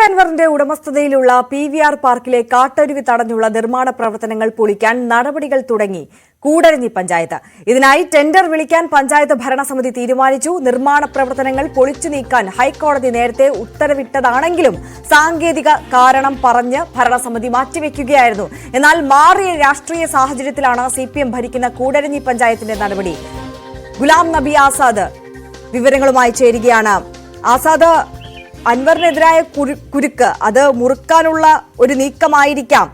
അൻവറിന്റെ ഉടമസ്ഥതയിലുള്ള PVR പാർക്കിലെ കാട്ടരുവി തടഞ്ഞുള്ള നിർമ്മാണ പ്രവർത്തനങ്ങൾ പൊളിക്കാൻ നടപടികൾ തുടങ്ങി കൂടരഞ്ഞി പഞ്ചായത്ത്. ഇതിനായി ടെൻഡർ വിളിക്കാൻ പഞ്ചായത്ത് ഭരണസമിതി തീരുമാനിച്ചു. നിർമ്മാണ പ്രവർത്തനങ്ങൾ പൊളിച്ചു നീക്കാൻ ഹൈക്കോടതി നേരത്തെ ഉത്തരവിട്ടതാണെങ്കിലും സാങ്കേതിക കാരണം പറഞ്ഞ് ഭരണസമിതി മാറ്റിവെക്കുകയായിരുന്നു. എന്നാൽ മാറിയ രാഷ്ട്രീയ സാഹചര്യത്തിലാണ് CPM ഭരിക്കുന്ന കൂടരഞ്ഞി പഞ്ചായത്തിന്റെ നടപടി. ഗുലാം നബി ആസാദ് വിവരങ്ങളുമായി ചേരുകയാണ്. ആസാദ്, അൻവറിനെതിരായ കുരുക്ക് അത് മുറുക്കാനുള്ള ഒരു നീക്കമായിരിക്കാം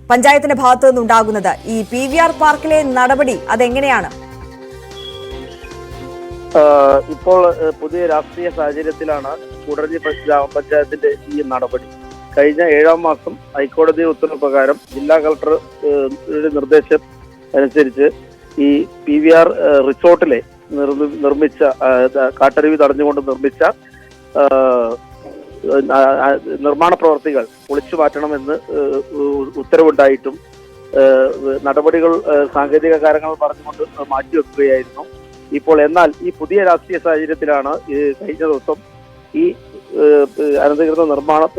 പഞ്ചായത്തിന്റെ ഭാഗത്തു നിന്നുണ്ടാകുന്നത്. ഈ PVR പാർക്കിലെ നടപടി അതെങ്ങനെയാണ്? ഇപ്പോൾ പുതിയ രാഷ്ട്രീയ സാഹചര്യത്തിലാണ് കൂടരഞ്ഞി ഗ്രാമപഞ്ചായത്തിന്റെ ഈ നടപടി. കഴിഞ്ഞ 7-ാം മാസം ഹൈക്കോടതി ഉത്തരവ് പ്രകാരം ജില്ലാ കളക്ടറുടെ നിർദ്ദേശം അനുസരിച്ച് ഈ PVR റിസോർട്ടിലെ നിർമ്മിച്ച കാട്ടരുവി തടഞ്ഞുകൊണ്ട് നിർമ്മിച്ച നിർമ്മാണ പ്രവർത്തികൾ പൊളിച്ചു മാറ്റണമെന്ന് ഉത്തരവുണ്ടായിട്ടും നടപടികൾ സാങ്കേതിക കാരണങ്ങൾ പറഞ്ഞുകൊണ്ട് മാറ്റിവെക്കുകയായിരുന്നു. എന്നാൽ ഈ പുതിയ രാഷ്ട്രീയ സാഹചര്യത്തിലാണ് കഴിഞ്ഞ ദിവസം ഈ അനധികൃത നിർമ്മാണം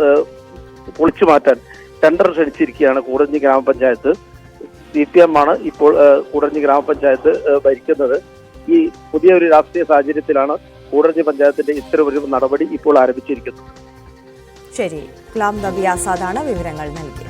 പൊളിച്ചു മാറ്റാൻ ടെൻഡർ ക്ഷണിച്ചിരിക്കുകയാണ് കൂടരഞ്ഞി ഗ്രാമപഞ്ചായത്ത്. CPM ആണ് ഇപ്പോൾ കൂടരഞ്ഞി ഗ്രാമപഞ്ചായത്ത് ഭരിക്കുന്നത്. ഈ പുതിയ ഒരു രാഷ്ട്രീയ സാഹചര്യത്തിലാണ് കൂടരഞ്ഞി പഞ്ചായത്തിന്റെ ഇത്തരമൊരു നടപടി ഇപ്പോൾ ആരംഭിച്ചിരിക്കുന്നത്. ശരി, ഗുലാം നബി ആസാദാണ് വിവരങ്ങൾ നൽകിയത്.